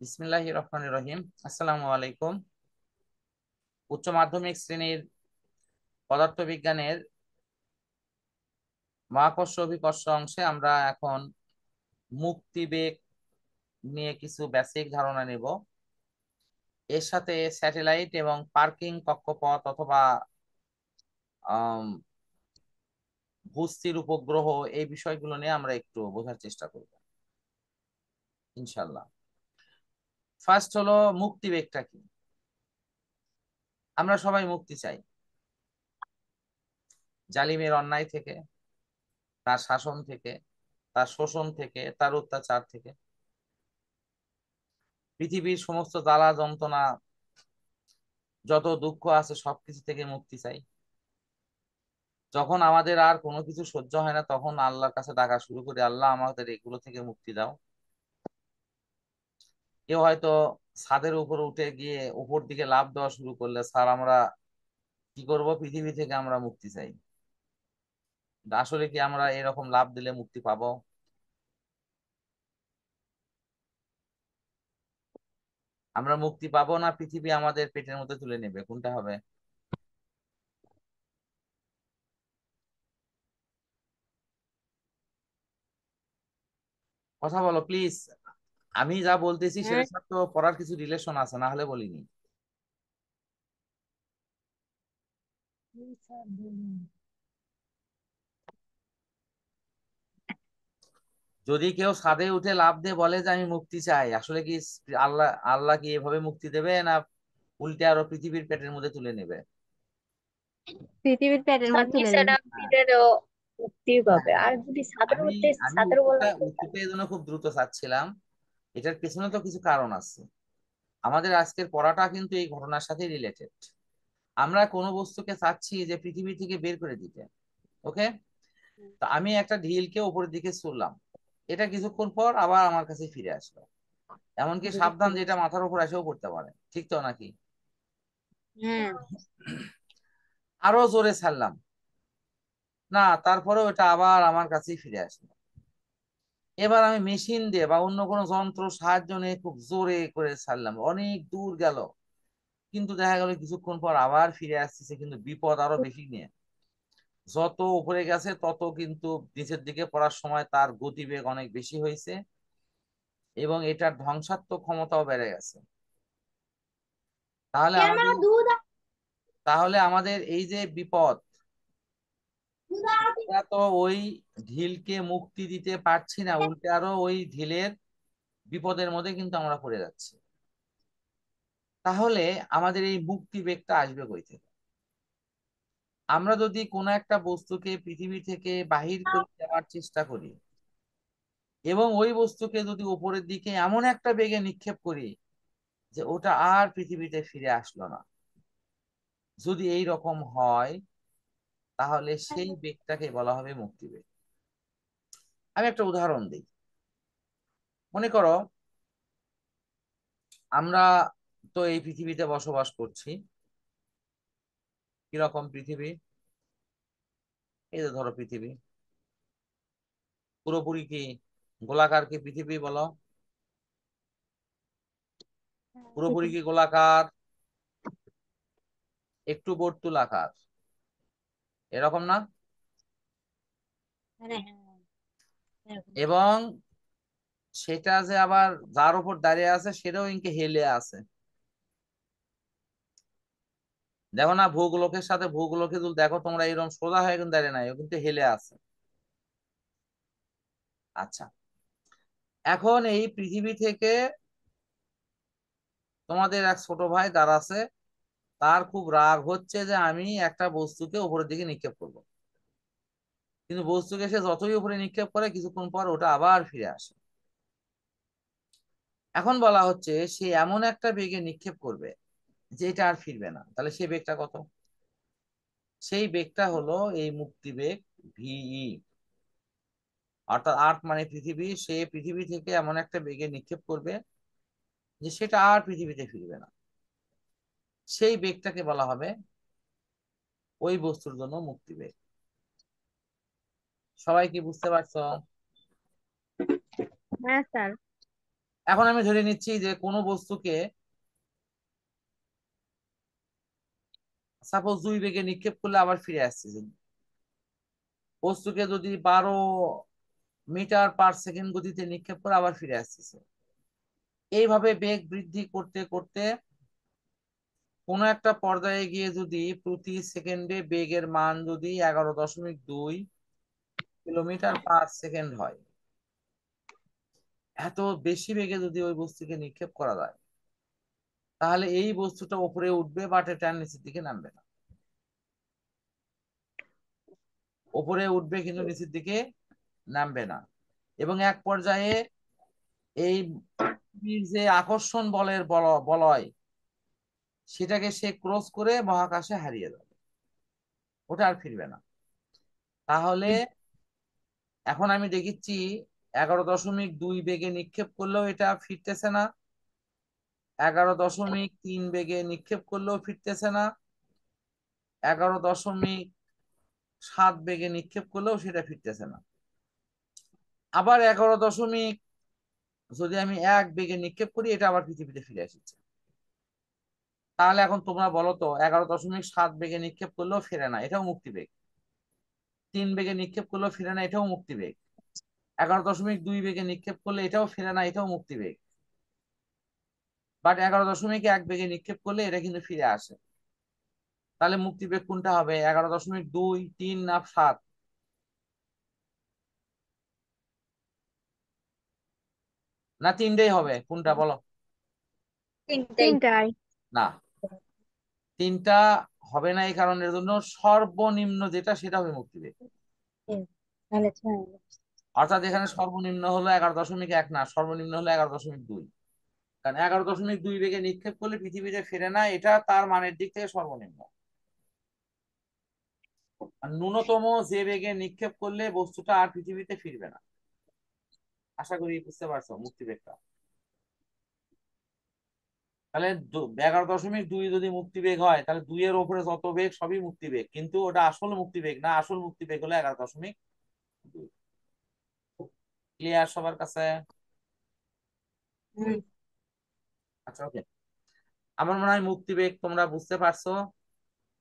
বিসমিল্লাহির রহমানির রহিম। আসসালামু আলাইকুম। উচ্চ মাধ্যমিক শ্রেণীর পদার্থবিজ্ঞানের মহাকর্ষ অভিকর্ষ অংশে আমরা এখন মুক্তিবেগ নিয়ে কিছু বেসিক ধারণা নেব। এর সাথে স্যাটেলাইট এবং পার্কিং কক্ষপথ অথবা আম, ভূস্থির উপগ্রহ এই বিষয়গুলো নিয়ে আমরা একটু বোঝার চেষ্টা করব ইনশাল্লাহ। ফার্স্ট হলো মুক্তিবেগটা কি। আমরা সবাই মুক্তি চাই জালিমের অন্যায় থেকে, তার শাসন থেকে, তার শোষণ থেকে, তার অত্যাচার থেকে, পৃথিবীর সমস্ত জ্বালা যন্ত্রণা, যত দুঃখ আছে সবকিছু থেকে মুক্তি চাই। যখন আমাদের আর কোনো কিছু সহ্য হয় না তখন আল্লাহর কাছে ডাকা শুরু করি, আল্লাহ আমাদের এগুলো থেকে মুক্তি দাও। কেউ হয়তো ছাদের উপর উঠে গিয়ে উপর দিকে লাফ দেওয়া শুরু করলে, স্যার আমরা কি করব, পৃথিবী থেকে আমরা মুক্তি চাই। কিন্তু আসলে কি আমরা এরকম লাফ দিলে মুক্তি পাবো? আমরা মুক্তি পাবো না পৃথিবী আমাদের পেটের মধ্যে তুলে নেবে, কোনটা হবে? কথা বলো প্লিজ। আমি যা বলতেছি হ্যাঁ, সেটার সাথে তো পড়ার কিছু রিলেশন আছে, না হলে বলিনি। স্যার বলুন। যদি কেউ ছাদে উঠে লাফ দিয়ে বলে যে আমি মুক্তি চাই, আসলে কি আল্লাহ আল্লাহ কি এভাবে মুক্তি দেবে, না উল্টে আরো পৃথিবীর পেটের মধ্যে তুলে নেবে? পৃথিবীর প্যাটের মধ্যে তুলে নিচে নেবে। হ্যাঁ, নামতিদেরও মুক্তি পাবে, হ্যাঁ। আর যদি ছাদের আমি মধ্যে আমি ছাদের উপর উত্তরটা নামতে চায়। উত্তরটা এই জন্য খুব দ্রুত চাচ্ছিলাম। এটার পেছনে তো কিছু কারণ আছে। আমাদের আজকের পড়াটা কিন্তু এই ঘটনার সাথে রিলেটেড। আমরা কোনো বস্তুকে চাচ্ছি যে পৃথিবী থেকে বের করে দিতে। ওকে। তো আমি একটা ঢিলকে উপরের দিকে ছুড়লাম, এটা কিছুক্ষণ পর আবার আমার কাছে ফিরে আসলো। এমনকি বুঝতে সাবধান, যেটা পেরেছি। মাথার উপর এসেও পড়তে পারে, ঠিক তো নাকি? হ্যাঁ, আরো জোরে ছাড়লাম, না তারপরেও এটা আবার আমার কাছেই ফিরে আসলো। এবার আমি মেশিন দিয়ে বা অন্য কোনো যন্ত্র সাহায্য নিয়ে খুব জোরে করে ছাড়লাম, অনেক দূর গেল, কিন্তু দেখা গেল কিছুক্ষণ পর আবার ফিরে আসতেছে, কিন্তু বিপদ আরো বেশি নিয়ে। যত উপরে গেছে তত কিন্তু নিচের দিকে পড়ার সময় তার গতিবেগ অনেক বেশি হয়েছে এবং এটার ধ্বংসাত্মক ক্ষমতাও বেড়ে গেছে। তাহলে আমাদের তাহলে আমাদের এই যে বিপদ, আমরা তো ওই ঢিলকে মুক্তি দিতে পারছি না, উল্টে আরো ওই ঢিলের বিপদের মধ্যে কিন্তু আমরা পড়ে যাচ্ছি। তাহলে আমাদের এই মুক্তি বেগটা আসবে কই থেকে? আমরা যদি কোনো একটা বস্তুকে পৃথিবী থেকে বাহির করে দেওয়ার চেষ্টা করি এবং ওই বস্তুকে যদি উপরের দিকে এমন একটা বেগে নিক্ষেপ করি যে ওটা আর পৃথিবীতে ফিরে আসলো না, যদি এই রকম হয় তাহলে সেই বেগটাকে বলা হবে মুক্তিবেগ। আমি একটা উদাহরণ দিই। মনে করো আমরা তো এই পৃথিবীতে বসবাস করছি। কিরকম পৃথিবী? এই যে ধরো পৃথিবী পুরোপুরি কি গোলাকার কি পৃথিবী বলো? পুরোপুরি কি গোলাকার, একটু বর্তুলাকার, এরকম না? হ্যাঁ, হ্যাঁ, এরকম। এবং সেটা যে আবার যার উপর দাঁড়িয়ে আছে সেটাও ইনকে হেলে আছে। দেখো না, ভূগোলকের সাথে ভূগোলকে যদি দেখো তোমরা, এরকম সোজা হয়ে কিন্তু দাঁড়িয়ে নাই, ও কিন্তু হেলে আছে। আচ্ছা, এখন এই পৃথিবী থেকে তোমাদের এক ছোট ভাই দাঁড়াচ্ছে, তার খুব রাগ হচ্ছে যে আমি একটা বস্তুকে উপরের দিকে নিক্ষেপ করব, কিন্তু বস্তুকে সে যতই উপরে নিক্ষেপ করে কিছুক্ষণ পর ওটা আবার ফিরে আসে। এখন বলা হচ্ছে সে এমন একটা বেগে নিক্ষেপ করবে যে এটা আর ফিরবে না, তাহলে সেই বেগটা কত? সেই বেগটা হলো এই মুক্তি বেগ, ভিই। অর্থাৎ আর্থ মানে পৃথিবী, সে পৃথিবী থেকে এমন একটা বেগে নিক্ষেপ করবে যে সেটা আর পৃথিবীতে ফিরবে না। সেই বেগটাকে বলা হবে ওই বস্তুর জন্য মুক্তি বেগ। সবাই কি বুঝতে পারছো? হ্যাঁ স্যার। এখন আমি ধরে নিচ্ছি যে কোনো বস্তুকে সাপোজ 2 বেগে নিক্ষেপ করলে আবার ফিরে আসছে। বস্তুকে যদি 12 মিটার/সেকেন্ড গতিতে নিক্ষেপ করে আবার ফিরে আসতেছে। এইভাবে বেগ বৃদ্ধি করতে করতে কোনো একটা পর্যায়ে গিয়ে যদি প্রতি সেকেন্ডে বেগের মান যদি 11.2 কিলোমিটার/সেকেন্ড হয়, এত বেশি বেগে যদি ওই বস্তুকে নিক্ষেপ করা যায়, তাহলে এই বস্তুটা উপরে উঠবে বাট এটা নিচের দিকে নামবে না। উপরে উঠবে কিন্তু নিচের দিকে নামবে না। এবং এক পর্যায়ে এই যে আকর্ষণ বলের বলয়, সেটাকে সে ক্রস করে মহাকাশে হারিয়ে যাবে, ওটা আর ফিরবে না। তাহলে এখন আমি দেখেছি 11.2 বেগে নিক্ষেপ করলেও এটা ফিরতেছে না, 11.3 বেগে নিক্ষেপ করলেও ফিরতেছে না, 11.7 বেগে নিক্ষেপ করলেও সেটা ফিরতেছে না। আবার 11 যদি আমি 1 বেগে নিক্ষেপ করি, এটা আবার পৃথিবীতে ফিরে এসেছে। তাহলে এখন তোমরা বলো তো, 11.7 বেগে নিক্ষেপ করলেও ফেরে না, এটাও মুক্তিবেগ। 3 বেগে নিক্ষেপ করলেও ফিরে না, এটাও মুক্তিবেগ। 11.2 বেগে নিক্ষেপ করলে এটাও ফিরে না, এটাও মুক্তিবেগ। বাট 11.1 বেগে নিক্ষেপ করলে এটা কিন্তু ফিরে আসে। তাহলে মুক্তিবেগ কোনটা হবে, 11.2, 3 না 7? না 3টাই হবে, কোনটা বলো? তিনটাই। তিনটাই। না, 3টা হবে না। এই কারণের জন্য সর্বনিম্ন যেটা সেটা হবে মুক্তিবেগ। তাহলে 6। অর্থাৎ এখানে সর্বনিম্ন হলো 11.1 না, সর্বনিম্ন হলো 11.2। কারণ 11.2 বেগে নিক্ষেপ করলে পৃথিবীতে ফেরে না, এটা তার মানের দিক থেকে সর্বনিম্ন। আর ন্যূনতম যে বেগে নিক্ষেপ করলে বস্তুটা আর পৃথিবীতে ফিরবে না। আশা করি বুঝতে পারছো মুক্তিবেগটা। তাহলে 11.2 যদি মুক্তিবেগ হয়, তাহলে 2 এর উপরে যত বেগ সবই মুক্তিবেগ, কিন্তু ওটা আসল মুক্তিবেগ না। আসল মুক্তিবেগ হলো 11.2। ক্লিয়ার সবার কাছে? হুম। আচ্ছা, ওকে। আমার মনে হয় মুক্তিবেগ তোমরা বুঝতে পারছো।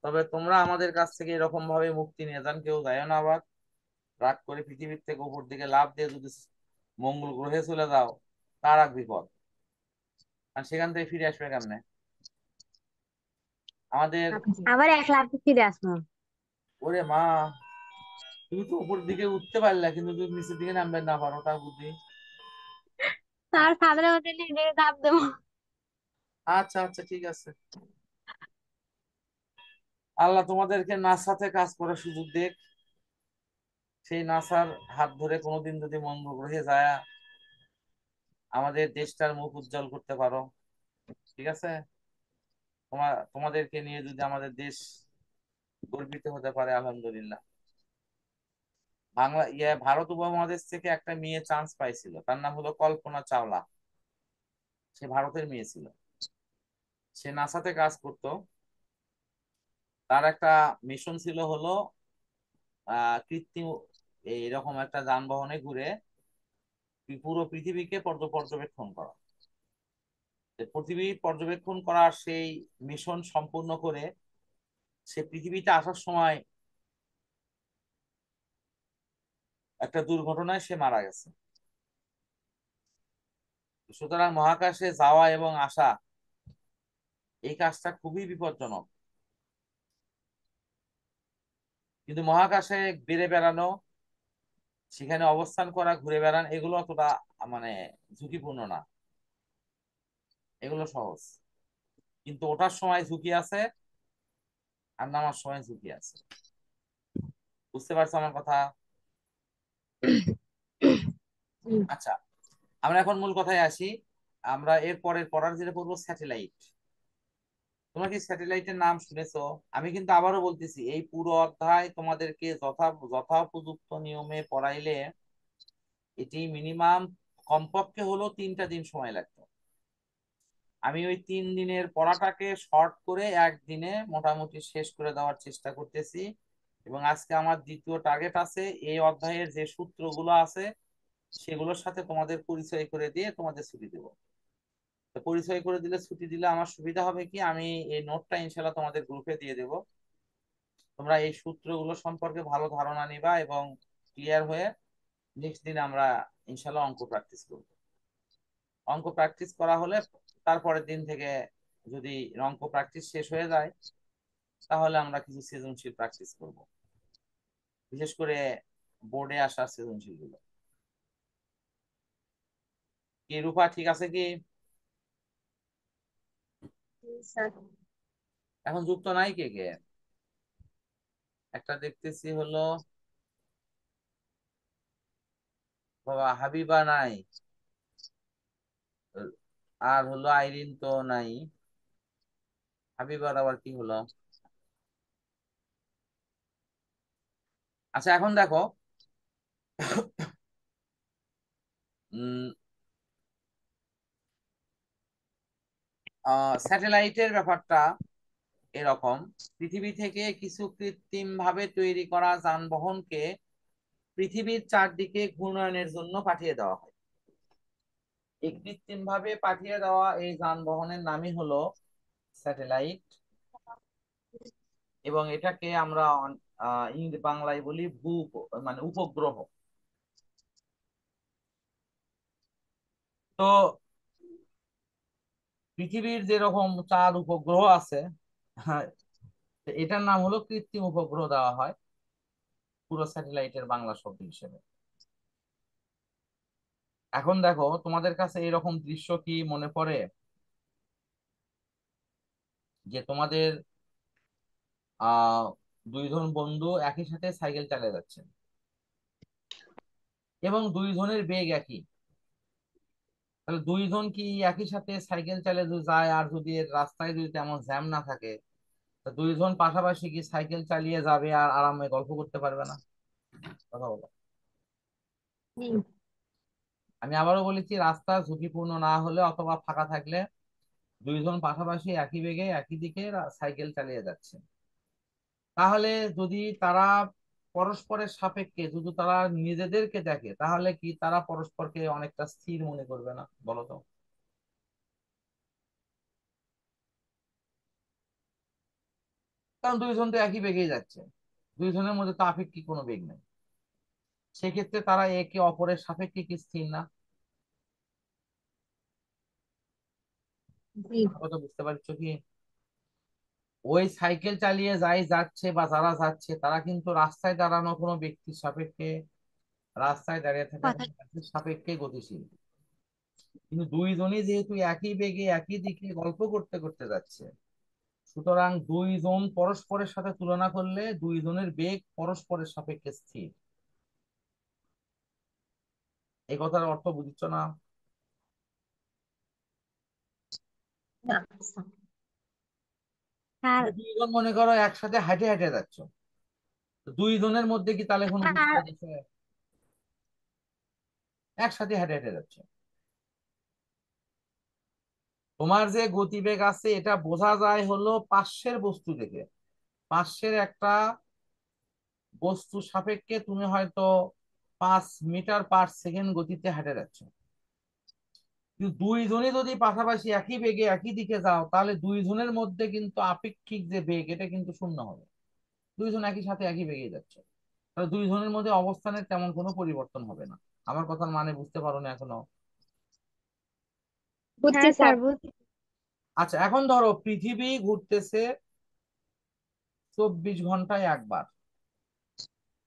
তবে তোমরা আমাদের কাছ থেকে এরকম ভাবে মুক্তি নিয়ে যান, কেউ যায় না আবার রাগ করে পৃথিবীর থেকে উপর দিকে লাফ দিয়ে যদি মঙ্গল গ্রহে চলে যাও, তার এক বিপদ। আর সেখান থেকে ফিরে আসবে কেমনে? আমাদের আবার 1 লাখ ফিরে আসবো। ওরে মা, তুমি তো উপর দিকে উঠতে পারলে, কিন্তু তুমি নিচের দিকে নামবে না পারো, তার বুদ্ধি। তার ছাদের মধ্যে নিয়ে ধাপ দেবো। আচ্ছা আচ্ছা, ঠিক আছে। আল্লাহ তোমাদেরকে নাসাতে কাজ করার সুযোগ দেখ। সেই নাসার হাত ধরে কোনোদিন যদি মঙ্গল গ্রহে যায় আমাদের দেশটার মুখ উজ্জ্বল করতে পারো, ঠিক আছে? তোমাদেরকে নিয়ে যদি আমাদের দেশ গর্বিত হতে পারে, আলহামদুলিল্লাহ। ভারত উপমহাদেশ থেকে একটা মেয়ে চান্স পাইছিল, তার নাম হলো কল্পনা চাওলা। সে ভারতের মেয়ে ছিল, সে নাসাতে কাজ করতো। তার একটা মিশন ছিল হলো কৃত্রিম এইরকম একটা যানবাহনে ঘুরে পুরো পৃথিবীকে পর্যবেক্ষণ করা। পৃথিবী পর্যবেক্ষণ করার সেই মিশন সম্পূর্ণ করে সে পৃথিবীতে আসার সময় একটা দুর্ঘটনায় সে মারা গেছে। সুতরাং মহাকাশে যাওয়া এবং আসা, এই কাজটা খুবই বিপজ্জনক। কিন্তু মহাকাশে বেড়ে বেড়ানো, সেখানে অবস্থান করা, ঘুরে বেড়ানো, এগুলো অতটা মানে ঝুঁকিপূর্ণ না, এগুলো সহজ। কিন্তু ওঠার সময় ঝুঁকি আছে, আর নামার সময় ঝুঁকি আছে। বুঝতে পারছো আমার কথা? আচ্ছা, আমরা এখন মূল কথায় আসি। আমরা এর পরের পড়ার যেটা পড়বো স্যাটেলাইট। তোমরা কি স্যাটেলাইটের নাম শুনেছো? আমি কিন্তু আবারও বলতেছি, এই পুরো অধ্যায় তোমাদেরকে যথোপযুক্ত নিয়মে পড়াইলে এটি মিনিমাম কমপক্ষে হলো 3টা দিন সময় লাগতো। আমি ওই 3 দিনের পড়াটাকে শর্ট করে একদিনে মোটামুটি শেষ করে দেওয়ার চেষ্টা করতেছি। এবং আজকে আমার দ্বিতীয় টার্গেট আছে, এই অধ্যায়ের যে সূত্রগুলো আছে সেগুলোর সাথে তোমাদের পরিচয় করে দিয়ে তোমাদের ছুটি দেবো। তো পরিচয় করে দিলে, ছুটি দিলে আমার সুবিধা হবে কি, আমি এই নোটটা ইনশাল্লাহ তোমাদের গ্রুপে দিয়ে দেবো। তোমরা এই সূত্রগুলো সম্পর্কে ভালো ধারণা নিবা এবং ক্লিয়ার হয়ে নেক্সট দিন আমরা ইনশাল্লাহ অঙ্ক প্র্যাকটিস করবো। অঙ্ক প্র্যাকটিস করা হলে তারপরের দিন থেকে যদি অঙ্ক প্র্যাকটিস শেষ হয়ে যায়, তাহলে আমরা কিছু সৃজনশীল প্র্যাকটিস করব, বিশেষ করে বোর্ডে আসা সৃজনশীল গুলো। কি রূপা, ঠিক আছে কি? স্যার। এখন যুক্ত নাই কে কে? একটা দেখতেছি হলো বাবা হাবিবা নাই, আর হলো আইরিন তো নাই। হাবিবার আবার কি হলো? আচ্ছা এখন দেখো, স্যাটেলাইটের ব্যাপারটা এরকম। পৃথিবী থেকে কিছু কৃত্রিম ভাবে তৈরি করা যানবাহনকে পৃথিবীর চারদিকে ঘূর্ণয়নের জন্য পাঠিয়ে দেওয়া হয়। এই কৃত্রিম ভাবে পাঠিয়ে দেওয়া এই যানবাহনের নামই হলো স্যাটেলাইট, এবং এটাকে আমরা ইংরেজি বাংলায় বলি মানে উপগ্রহ। তো পৃথিবীর যেরকম চার উপগ্রহ আছে, হ্যাঁ, তো এটার নাম হলো কৃত্রিম উপগ্রহ দেওয়া হয় পুরো স্যাটেলাইটের বাংলা শব্দ হিসেবে। এখন দেখো, তোমাদের কাছে এরকম দৃশ্য কি মনে পড়ে যে তোমাদের আহ দুইজন বন্ধু একই সাথে সাইকেল চালিয়ে যাচ্ছেন এবং দুইজনের বেগ একই, তাহলে দুইজন কি একই সাথে সাইকেল চালিয়ে যদি যায়, আর যদি এর রাস্তায় যদি তেমন জ্যাম না থাকে, তা দুইজন পাশাপাশি কি সাইকেল চালিয়ে যাবে আর আরামে গল্প করতে পারবে না? কথা বলো। হুম। আমি আবারও বলেছি, রাস্তা ঝুঁকিপূর্ণ না হলে অথবা ফাঁকা থাকলে দুইজন পাশাপাশি একই বেগে একই দিকে সাইকেল চালিয়ে যাচ্ছে, তাহলে যদি তারা পরস্পরের সাপেক্ষে যদি তারা নিজেদেরকে দেখে, তাহলে কি তারা পরস্পরকে অনেকটা স্থির মনে করবে না, বলো তো? কারণ দুইজন তো একই বেগেই যাচ্ছে, দুইজনের মধ্যে তো আপেক্ষিক কোনো বেগ নেই, সেক্ষেত্রে তারা একে অপরের সাপেক্ষে কি স্থির না? জি। কথা বুঝতে পারছো কি? ওই সাইকেল চালিয়ে যাই যাচ্ছে বা যারা যাচ্ছে, তারা কিন্তু রাস্তায় দাঁড়ানো কোনো ব্যক্তির সাপেক্ষে, রাস্তায় দাঁড়িয়ে থাকা কথা কোনো ব্যক্তির সাপেক্ষে গতিশীল, কিন্তু দুইজনই যেহেতু একই বেগে একই দিকে গল্প করতে করতে যাচ্ছে, সুতরাং দুইজন পরস্পরের সাথে তুলনা করলে দুইজনের বেগ পরস্পরের সাপেক্ষে স্থির। এই কথার অর্থ বুঝছো না? না স্যার। স্যার। তুমি দুইজন মনে করো একসাথে হাঁটে হাঁটে যাচ্ছ, তো দুইজনের মধ্যে কি তাহলে কোনো স্যার। দূরত্ব আছে? একসাথে হেঁটে হেঁটে যাচ্ছে, তোমার যে গতিবেগ আছে এটা বোঝা যায় হলো পার্শ্বের বস্তু দেখে। পার্শ্বের একটা বস্তু সাপেক্ষে তুমি হয়তো 5 মিটার/সেকেন্ড গতিতে হেঁটে যাচ্ছ, কিন্তু দুইজনই যদি পাশাপাশি একই বেগে একই দিকে যাও, তাহলে দুইজনের মধ্যে কিন্তু আপেক্ষিক যে বেগ এটা কিন্তু শূন্য হবে। দুইজন একই সাথে একই বেগে যাচ্ছে, তাহলে দুইজনের মধ্যে অবস্থানের তেমন কোনো পরিবর্তন হবে না। আমার কথার মানে বুঝতে পারো না এখনো? বুঝছি হ্যাঁ স্যার, স্যার। বুঝছি। আচ্ছা এখন ধরো পৃথিবী ঘুরতেছে 24 ঘন্টায় একবার,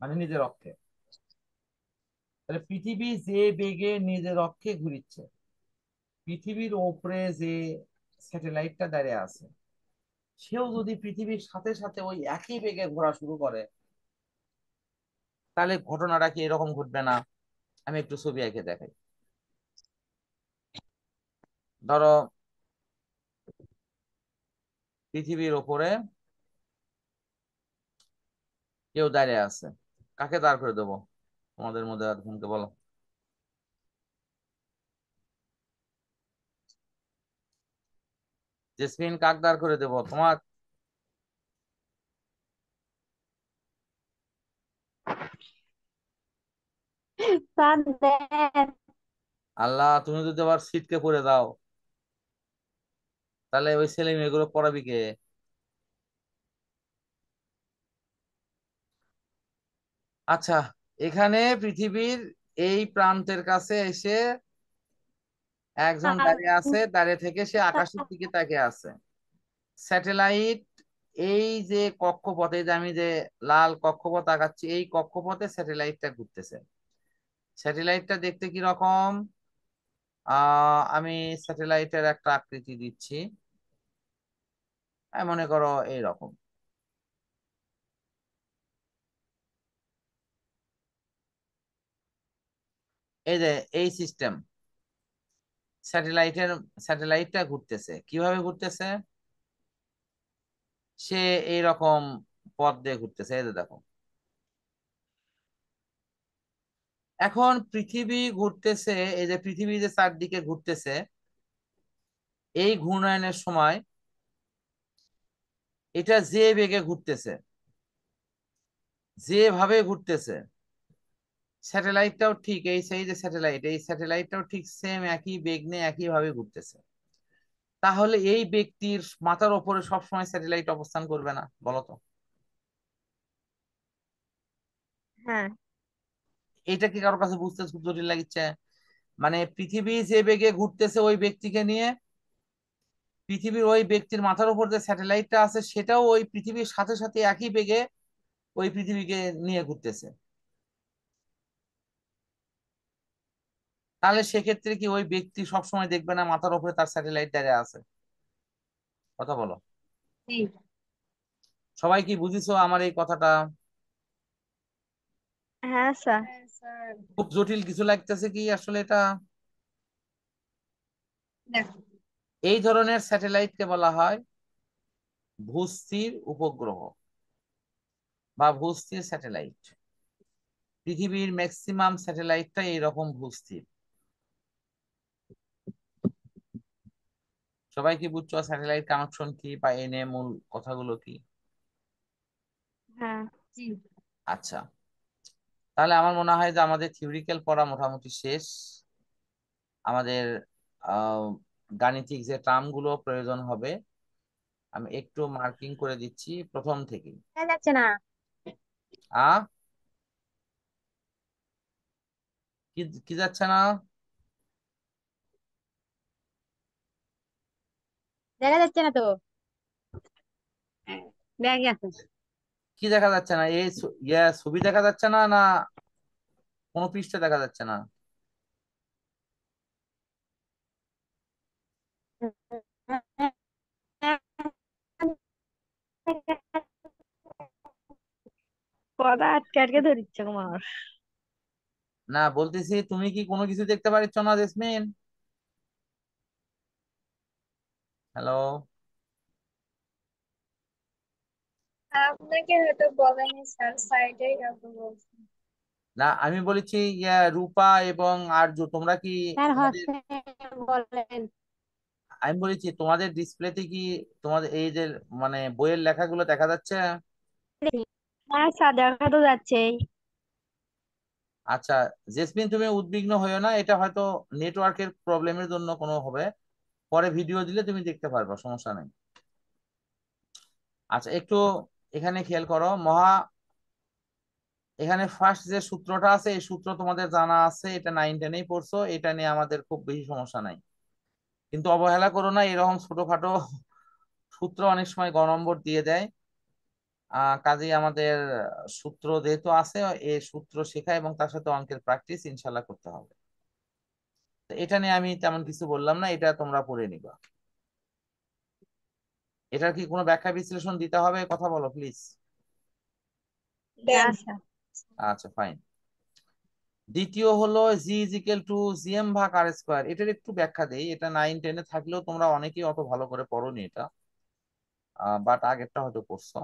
মানে নিজের অক্ষে, তাহলে পৃথিবী যে বেগে নিজের অক্ষে ঘুরছে, পৃথিবীর ওপরে যে স্যাটেলাইটটা দাঁড়িয়ে আছে, সেও যদি পৃথিবীর সাথে সাথে ওই একই বেগে ঘোরা শুরু করে, তাহলে ঘটনাটা কি এরকম ঘটবে না? আমি একটু ছবি এঁকে দেখাই। ধরো পৃথিবীর ওপরে কেউ দাঁড়িয়ে আছে, কাকে দাঁড় করে দেবো তোমাদের মধ্যে একজনকে বলো? জেসমিন, কাক দাঁড় করে দেবো তোমার? স্যার দেন। আল্লাহ, তুমি যদি আবার সিটকে পড়ে দাও, তাহলে ওই ছেলে মেয়েগুলো পড়াবি কে? আচ্ছা, এখানে পৃথিবীর এই প্রান্তের কাছে এসে একজন দাঁড়িয়ে আছে, দাঁড়িয়ে থেকে সে আকাশের দিকে তাকিয়ে আছে। স্যাটেলাইট এই যে কক্ষপথে, যে আমি যে লাল কক্ষপথ আঁকাচ্ছি, এই কক্ষপথে স্যাটেলাইটটা ঘুরতেছে। স্যাটেলাইটটা দেখতে কি রকম? আমি স্যাটেলাইটের একটা আকৃতি দিচ্ছি। মনে করো এইরকম। এই যে এই সিস্টেম, স্যাটেলাইটটা ঘুরতেছে। কিভাবে ঘুরতেছে? সে এইরকম পথ দিয়ে ঘুরতেছে, এই যে দেখো। এখন পৃথিবী ঘুরতেছে, এই যে পৃথিবী যে চারদিকে ঘুরতেছে, এই ঘূর্ণায়নের সময় এটা যে বেগে ঘুরতেছে, যেভাবে ঘুরতেছে, স্যাটেলাইটটাও ঠিক সেই যে স্যাটেলাইট, এই স্যাটেলাইটটাও ঠিক সেম একই বেগ নিয়ে একই ভাবে ঘুরতেছে। তাহলে এই ব্যক্তির মাথার ওপরে সবসময় স্যাটেলাইট অবস্থান করবে না, বলো তো? হ্যাঁ। এটা কি কারোর কাছে বুঝতে খুব জটিল লাগছে? মানে পৃথিবী যে বেগে ঘুরতেছে ওই ব্যক্তিকে নিয়ে, পৃথিবীর ওই ব্যক্তির মাথার উপর যে স্যাটেলাইটটা আছে সেটাও ওই পৃথিবীর সাথে সাথে একই বেগে ওই পৃথিবীকে নিয়ে ঘুরতেছে। তাহলে সেক্ষেত্রে কি ওই ব্যক্তি সবসময় দেখবে না মাথার উপরে তার স্যাটেলাইট দাঁড়িয়ে আছে? কথা বলো। জি। সবাই কি বুঝিছো আমার এই কথাটা? হ্যাঁ স্যার। হ্যাঁ স্যার। খুব জটিল কিছু লাগতেছে কি আসলে এটা? দেখো। এই ধরনের স্যাটেলাইটকে বলা হয় ভূস্থির উপগ্রহ বা ভূস্থির স্যাটেলাইট। পৃথিবীর ম্যাক্সিমাম স্যাটেলাইটটা এইরকম ভূস্থির। সবাই কি বুঝছো স্যাটেলাইট কানেকশন কি বা এনে মূল কথাগুলো কি? হ্যাঁ। জি। আচ্ছা, তাহলে আমার মনে হয় যে আমাদের থিওরিক্যাল পড়া মোটামুটি শেষ। আমাদের আহ গাণিতিক যে টার্ম গুলো প্রয়োজন হবে, আমি একটু মার্কিং করে দিচ্ছি প্রথম থেকেই। দেখা যাচ্ছে না। আ কি কি যাচ্ছে না? দেখা যাচ্ছে না তো। দেখা গেছে। কি দেখা যাচ্ছে না? ছবি দেখা যাচ্ছে না, না কোনো পৃষ্ঠা দেখা যাচ্ছে না? কথা আটকে আটকে ধরিচ্ছে তোমার। না, বলতেছি তুমি কি কোনো কিছু দেখতে পারছ না জেসমিন? হ্যালো? আপনাকে হয়তো বলেনি স্যার, সাইডেই কাউকে বলছি। না, আমি বলেছি রূপা এবং আর্য, তোমরা কি স্যার তোমাদের, হচ্ছে বলেন। আমি বলেছি তোমাদের ডিসপ্লেতে কি তোমাদের এই যে মানে বইয়ের লেখাগুলো দেখা যাচ্ছে? হ্যাঁ স্যার, দেখা তো যাচ্ছেই। আচ্ছা, জেসমিন তুমি উদ্বিগ্ন হইও না, এটা হয়তো নেটওয়ার্কের প্রবলেমের জন্য কোনো হবে। পরে ভিডিও দিলে তুমি দেখতে পারবে, সমস্যা নেই। আচ্ছা, একটু এখানে খেয়াল করো। এখানে ফার্স্ট যে সূত্রটা আছে, এই সূত্র তোমাদের জানা আছে, এটা 9 10-এই পড়ছো, এটা নিয়ে আমাদের খুব বেশি সমস্যা নাই। কিন্তু অবহেলা করো না, এরকম ছোটখাটো সূত্র অনেক সময় গ নম্বর দিয়ে দেয়। কাজেই আমাদের সূত্র যেহেতু আছে, এই সূত্র শেখা এবং তার সাথে অঙ্কের প্র্যাকটিস ইনশাল্লাহ করতে হবে। তো এটা নিয়ে আমি তেমন কিছু বললাম না, এটা তোমরা পড়ে নিবা। এটার কি কোনো ব্যাখ্যা বিশ্লেষণ দিতে হবে? কথা বলো প্লিজ। দেন। হ্যাঁ স্যার। আচ্ছা, ফাইন। দ্বিতীয় হলো জি ইজ ইকুয়াল টু জিএম ভাগ আর স্কোয়ার। এটার একটু ব্যাখ্যা দেই। এটা 9 10-এ থাকলেও তোমরা অনেকেই অত ভালো করে পড়োনি এটা, বাট আগেরটা হয়তো পড়ছো।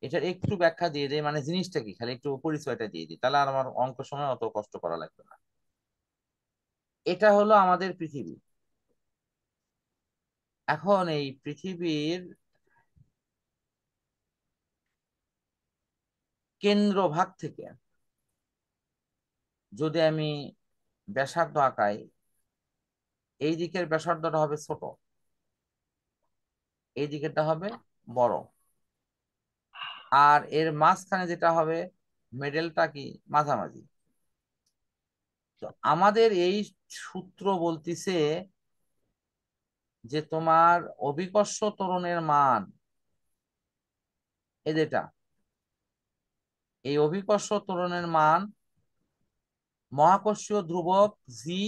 এটার একটু ব্যাখ্যা দিয়ে দেয়, মানে জিনিসটা কি, খালি একটু পরিচয়টা দিয়ে দিই, তাহলে আর আমার অঙ্ক সময় অত কষ্ট করা লাগবে না। এটা হলো আমাদের পৃথিবী। এখন এই পৃথিবীর কেন্দ্রভাগ থেকে যদি আমি ব্যাসার্ধ আঁকাই, এই দিকের ব্যাসার্ধটা হবে ছোট, এই দিকেরটা হবে বড়, আর এর মাঝখানে যেটা হবে মিডলটা কি মাঝামাঝি। তো আমাদের এই সূত্র বলতিছে যে তোমার অভিকর্ষ ত্বরণের মান, এই যেটা, এই অভিকর্ষ ত্বরণের মান মহাকর্ষীয় ধ্রুবক জি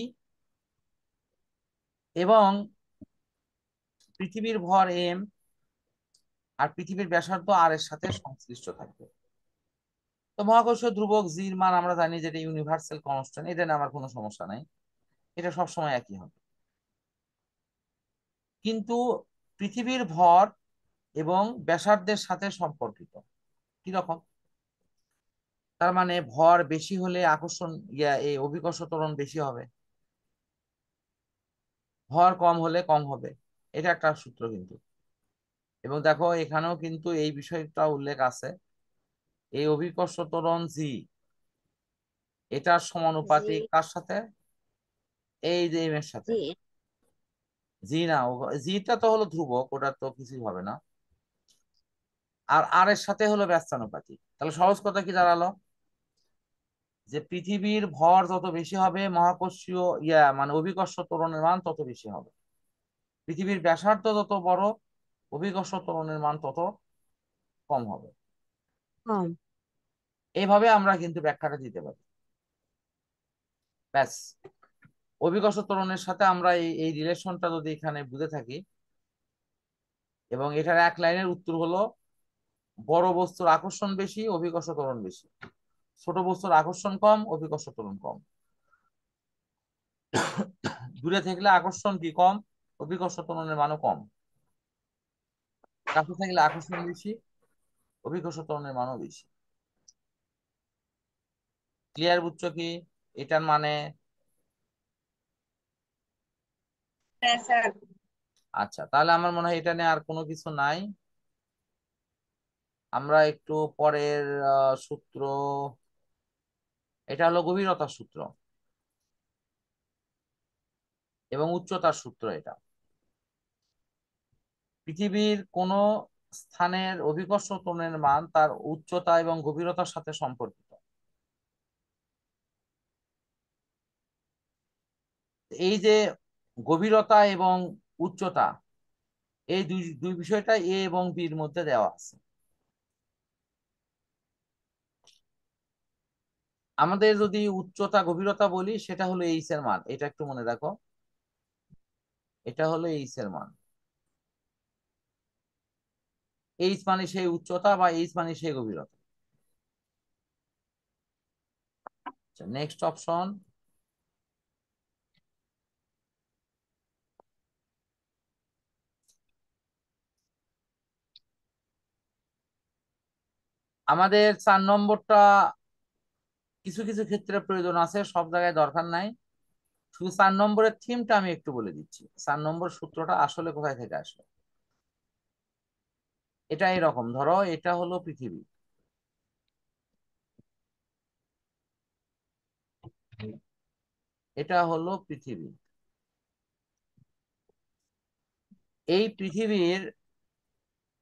এবং পৃথিবীর ভর এম আর পৃথিবীর ব্যাসার্ধ আর এর সাথে সংশ্লিষ্ট থাকবে। তো মহাকর্ষীয় ধ্রুবক জির মান আমরা জানি যেটা ইউনিভার্সাল কনস্ট্যান্ট, এটা নিয়ে আমার কোনো সমস্যা নাই, এটা সবসময় একই হবে। কিন্তু পৃথিবীর ভর এবং ব্যাসার্ধের সাথে সম্পর্কিত কিরকম? তার মানে ভর বেশি হলে আকর্ষণ এই অভিকর্ষ ত্বরণ বেশি হবে, ভর কম হলে কম হবে, এটা একটা সূত্র কিন্তু। এবং দেখো এখানেও কিন্তু এই বিষয়টা উল্লেখ আছে, এই অভিকর্ষ ত্বরণ জি এটার জি। সমানুপাতিক কার সাথে? এই যে এম এর সাথে। জি। জি না, জিটা তো হলো ধ্রুবক, ওটা তো কিছুই হবে না। আর আর এর সাথে হলো ব্যস্তানুপাতিক। তাহলে সহজ কথা কি দাঁড়ালো, যে পৃথিবীর ভর যত বেশি হবে মহাকর্ষীয় মানে অভিকর্ষ ত্বরণের মান তত বেশি হবে, পৃথিবীর ব্যাসার্ধ যত বড় অভিকর্ষ ত্বরণের মান তত কম হবে। কম। এইভাবে আমরা কিন্তু ব্যাখ্যাটা দিতে পারি। ব্যাস, অভিকর্ষ ত্বরণের সাথে আমরা এই এই রিলেশনটা যদি এখানে বুঝে থাকি, এবং এটার এক লাইনের উত্তর হলো বড় বস্তুর আকর্ষণ বেশি অভিকর্ষ ত্বরণ বেশি, ছোট বস্তুর আকর্ষণ কম অভিকর্ষ ত্বরণ কম। দূরে থাকলে আকর্ষণ কি কম, অভিকর্ষ ত্বরণের মানও কম, কাছে থাকলে আকর্ষণ বেশি অভিকর্ষ ত্বরণের মানও বেশি। ক্লিয়ার বুঝছো কি এটার মানে? হ্যাঁ স্যার। আচ্ছা, তাহলে আমার মনে হয় এটা নিয়ে আর কোনো কিছু নাই। আমরা একটু পরের সূত্র, এটা হলো গভীরতার সূত্র এবং উচ্চতার সূত্র। এটা পৃথিবীর কোন স্থানের অভিকর্ষ ত্বরণের মান তার উচ্চতা এবং গভীরতার সাথে সম্পর্কিত। এই যে গভীরতা এবং উচ্চতা, এই দুই দুই বিষয়টা এ এবং বির মধ্যে দেওয়া আছে। আমাদের যদি উচ্চতা গভীরতা বলি সেটা হলো এইচ এর মান, এটা একটু মনে রাখো, এটা হলো এইচ এর মান। এইচ মানে সেই উচ্চতা বা এইচ মানে সেই গভীরতা। নেক্সট অপশন, আমাদের 4 নম্বরটা কিছু কিছু ক্ষেত্রে প্রয়োজন আছে, সব জায়গায় দরকার নাই। শুধু 4 নম্বরের থিমটা আমি একটু বলে দিচ্ছি, 4 নম্বর সূত্রটা আসলে কোথায় থেকে আসে। এটা এরকম, ধরো এটা হলো পৃথিবী, এটা হলো পৃথিবী। এই পৃথিবীর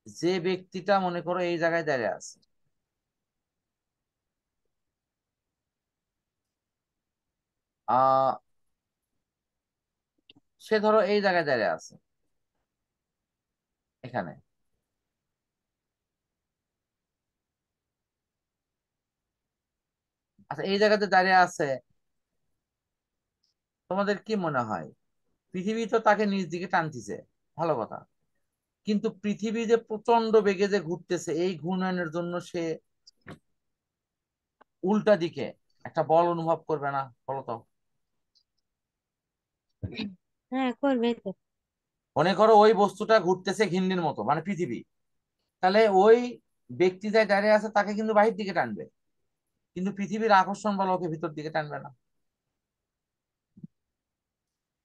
যে ব্যক্তিটা মনে করো এই জায়গায় দাঁড়িয়ে আছে, আহ সে ধরো এই জায়গায় দাঁড়িয়ে আছে, এখানে। আচ্ছা, এই জায়গাতে দাঁড়িয়ে আছে, তোমাদের কি মনে হয় পৃথিবী তো তাকে নিজ দিকে টানতিছে, ভালো কথা, কিন্তু পৃথিবী যে প্রচন্ড বেগে যে ঘুরতেছে এই ঘূর্ণয়নের জন্য সে উল্টা দিকে একটা বল অনুভব করবে না, বলো তো? হ্যাঁ, করবে তো। মনে করো ওই বস্তুটা ঘুরতেছে ঘিন্ডির মতো মানে পৃথিবী, তাহলে ওই ব্যক্তি যে দাঁড়িয়ে আছে তাকে কিন্তু বাহির দিকে টানবে, কিন্তু পৃথিবীর আকর্ষণ বল ওকে ভিতর দিকে টানবে না।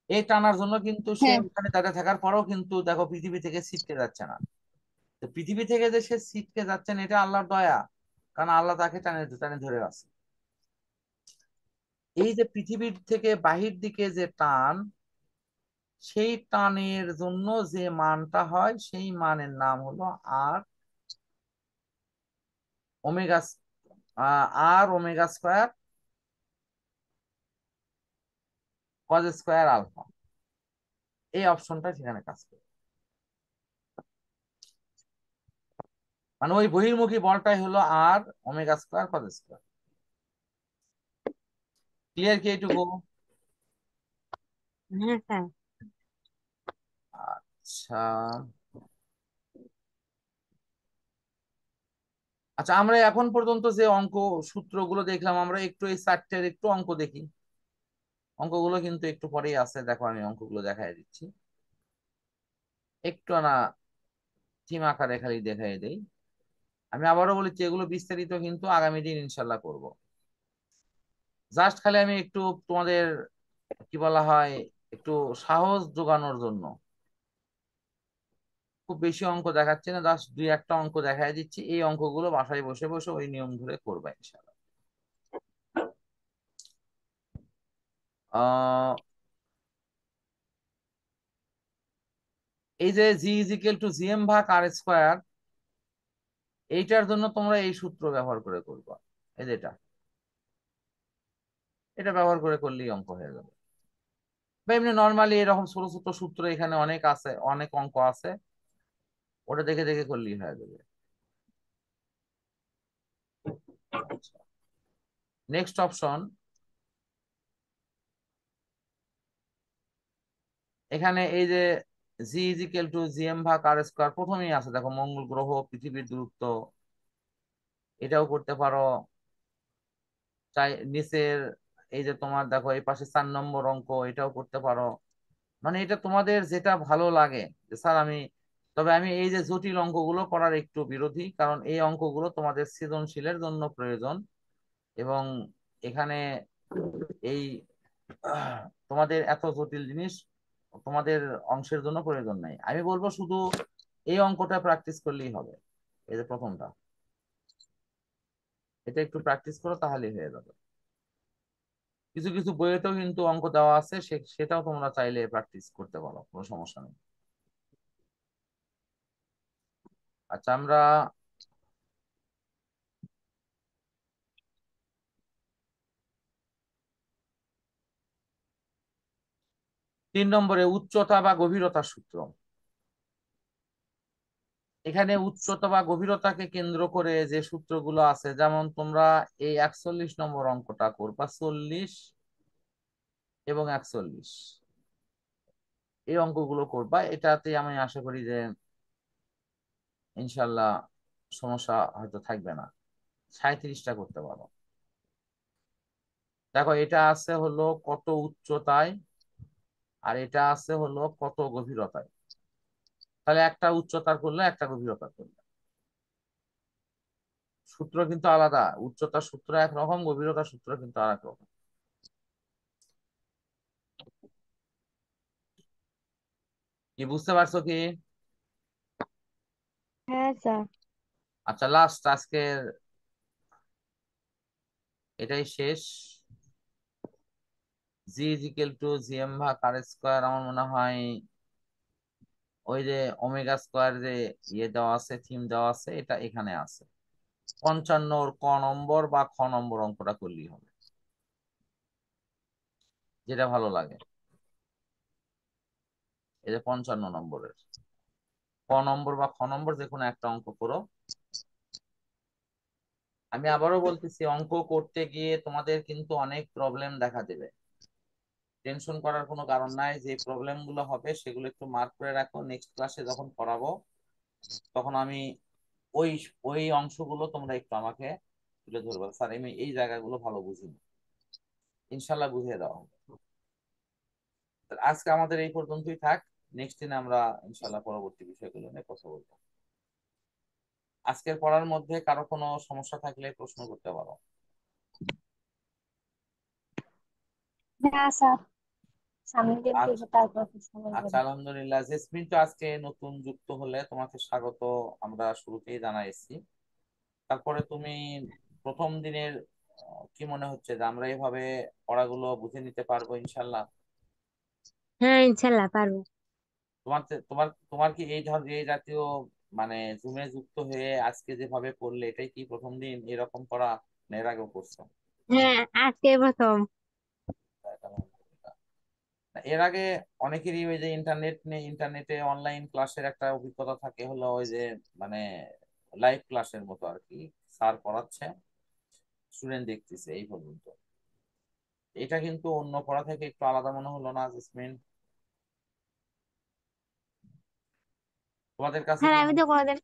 এই টানার জন্য কিন্তু সে হ্যাঁ ওখানে দাঁড়িয়ে থাকার পরেও কিন্তু দেখো পৃথিবী থেকে ছিটকে যাচ্ছে না। তো পৃথিবী থেকে যে সে ছিটকে যাচ্ছে না এটা আল্লাহর দয়া, কারণ আল্লাহ তাকে টানে টানে ধরে আছে। এই যে পৃথিবীর থেকে বাহির দিকে যে টান, সেই টানের জন্য যে মানটা হয় সেই মানের নাম হলো R omega, R omega square cos square alpha. এই অপশনটা সেখানে কাজ করে। মানে ওই বহির্মুখী বলটাই হলো R omega square cos square. Clear কি এইটুকু? হ্যাঁ স্যার। আচ্ছা, আচ্ছা, আমরা এখন পর্যন্ত যে অঙ্ক সূত্রগুলো দেখলাম, আমরা একটু এই চারটের একটু অঙ্ক দেখি। অঙ্কগুলো কিন্তু একটু পরেই আছে, দেখো আমি অঙ্কগুলো দেখাই দিচ্ছি। একটু না থিম আকারে খালি দেখাই দেই। আমি আবারও বলেছি এগুলো বিস্তারিত কিন্তু আগামী দিন ইনশাল্লাহ করব। জাস্ট খালি আমি একটু তোমাদের কি বলা হয়, একটু সাহস জোগানোর জন্য খুব বেশি অঙ্ক দেখাচ্ছি না, জাস্ট দুই একটা অঙ্ক দেখাই দিচ্ছি। এই অঙ্কগুলো বাসায় বসে বসে ওই নিয়ম ধরে করবা ইনশাল্লাহ। আহ এই যে জি ইজ ইকুয়াল টু জিএম ভাগ আর স্কোয়ার, এইটার জন্য তোমরা এই সূত্র ব্যবহার করে করবা। এই যে এটা ব্যবহার করে করলেই অঙ্ক হয়ে যাবে। বা এমনি নর্মালি এরকম ছোট ছোট সূত্র এখানে অনেক আছে, অনেক অঙ্ক আছে, ওটা দেখে দেখে করলেই হয়ে যাবে। আচ্ছা, নেক্সট অপশন। এখানে এই যে জি ইজ ইকুয়াল টু জিএম ভাগ আর স্কোয়ার প্রথমেই আছে, দেখো মঙ্গল গ্রহ পৃথিবীর দূরত্ব, এটাও করতে পারো। চাই নিচের এই যে তোমার দেখো এই পাশে 4 নম্বর অঙ্ক, এটাও করতে পারো। মানে এটা তোমাদের যেটা ভালো লাগে যে স্যার আমি, তবে আমি এই যে জটিল অঙ্কগুলো করার একটু বিরোধী, কারণ এই অঙ্কগুলো তোমাদের সৃজনশীলের জন্য প্রয়োজন। এবং এখানে এই তোমাদের এত জটিল জিনিস তোমাদের অংশের জন্য প্রয়োজন নাই। আমি বলবো শুধু এই অঙ্কটা প্র্যাকটিস করলেই হবে। এই যে প্রথমটা, এটা একটু প্র্যাকটিস করো তাহলেই হয়ে যাবে। কিছু কিছু বইয়েতেও কিন্তু অঙ্ক দেওয়া আছে, সেটাও তোমরা চাইলে প্র্যাকটিস করতে পারো, কোনো সমস্যা নেই। আচ্ছা, আমরা 3 নম্বরে উচ্চতা বা গভীরতার সূত্র। এখানে উচ্চতা বা গভীরতাকে কেন্দ্র করে যে সূত্রগুলো আছে, যেমন তোমরা এই 41 নম্বর অঙ্কটা করবা, 40 এবং 41, এই অঙ্কগুলো করবা। এটাতে আমি আশা করি যে ইনশাল্লাহ সমস্যা হয়তো থাকবে না। 37টা করতে পারো। দেখো এটা আছে হলো কত উচ্চতায়, আর এটা আছে হলো কত গভীরতায়। তাহলে একটা উচ্চতার করলে একটা গভীরতার করলে সূত্র কিন্তু আলাদা। উচ্চতার সূত্র একরকম, গভীরতার সূত্র কিন্তু আর এক রকম। কি বুঝতে পারছো কি? হ্যাঁ স্যার। আচ্ছা, লাস্ট আজকের এটাই শেষ। জি ইজ ইকুয়াল টু জিএম ভাগ আর স্কোয়ার, আমার মনে হয় ওই যে ওমেগা স্কোয়ার যে ইয়ে দেওয়া আছে, থিম দেওয়া আছে, এটা এখানে আছে। 55 ক নম্বর বা খ নম্বর অঙ্কটা করলেই হবে, যেটা ভালো লাগে। এই যে 55 নম্বরের ক নম্বর বা খ নম্বর যে কোনো একটা অঙ্ক করো। আমি আবারও বলতেছি, অঙ্ক করতে গিয়ে তোমাদের কিন্তু অনেক প্রবলেম দেখা দেবে। টেনশন করার কোনো কারণ নাই। যে প্রবলেম গুলো হবে সেগুলো একটু মার্ক করে রাখো, নেক্সট ক্লাসে যখন পড়াবো তখন আমি ওই ওই অংশগুলো তোমরা একটু আমাকে তুলে ধরবে, স্যার আমি এই জায়গাগুলো ভালো বুঝিনি, ইনশাল্লাহ বুঝিয়ে দেওয়া হবে। তো আজকে আমাদের এই পর্যন্তই থাক। নেক্সট দিন আমরা ইনশাল্লাহ পরবর্তী বিষয়গুলো নিয়ে কথা বলবো। আজকের পড়ার মধ্যে কারো কোনো সমস্যা থাকলে প্রশ্ন করতে পারো। হ্যাঁ স্যার, সামনের দিন আচ্ছা, থেকে তারপর সময় আচ্ছা, দেবো। আলহামদুলিল্লাহ। জেসমিন তো আজকে নতুন যুক্ত হলে তোমাকে স্বাগত আমরা শুরুতেই জানাইছি। তারপরে তুমি প্রথম দিনের কি মনে হচ্ছে যে আমরা এভাবে পড়াগুলো বুঝে নিতে পারবো ইনশাল্লাহ? হ্যাঁ, ইনশাল্লাহ পারবো। তোমার তোমার কি এই ধর এই জাতীয় মানে জুমে যুক্ত হয়ে আজকে যেভাবে পড়লে এটাই কি প্রথম দিন এরকম পড়া, না এর আগেও করছো? হ্যাঁ, আজকে প্রথম। আলহামদুলিল্লাহ। না, এর আগে অনেকেরই ওই যে ইন্টারনেটে অনলাইন ক্লাসের একটা অভিজ্ঞতা থাকে, হলো ওই যে মানে লাইভ ক্লাসের মতো আর কি, স্যার পড়াচ্ছে, স্টুডেন্ট দেখতেছে এই পর্যন্ত। এটা কিন্তু অন্য পড়া থেকে একটু আলাদা মনে হলো না জেসমিন? তোমাদের কাছে হ্যাঁ, কি আমি তো কোনোদিন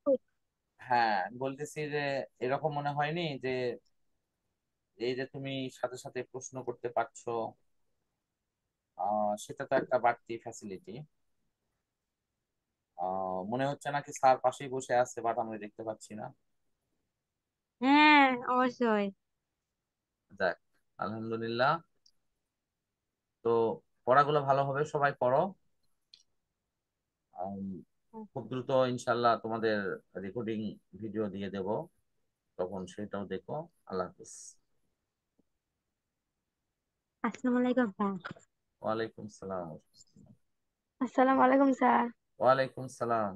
হ্যাঁ, আমি বলতেছি যে এরকম মনে হয়নি যে এই যে তুমি সাথে সাথে প্রশ্ন করতে পারছো, সেটা তো একটা বাড়তি ফ্যাসিলিটি। মনে হচ্ছে নাকি স্যার পাশেই বসে আছে বাট আমি দেখতে পাচ্ছি না? হ্যাঁ, অবশ্যই। যাক, আলহামদুলিল্লাহ। তো পড়াগুলো ভালোভাবে সবাই পড়ো। আম, খুব দ্রুত ইনশাল্লাহ তোমাদের রেকর্ডিং ভিডিও দিয়ে দেব, তখন সেটাও দেখো। আল্লাহ হাফিজ। আসসালামু আলাইকুম স্যার। ওয়ালাইকুম সালাম। আসসালামু আলাইকুম স্যার। ওয়ালাইকুম সালাম।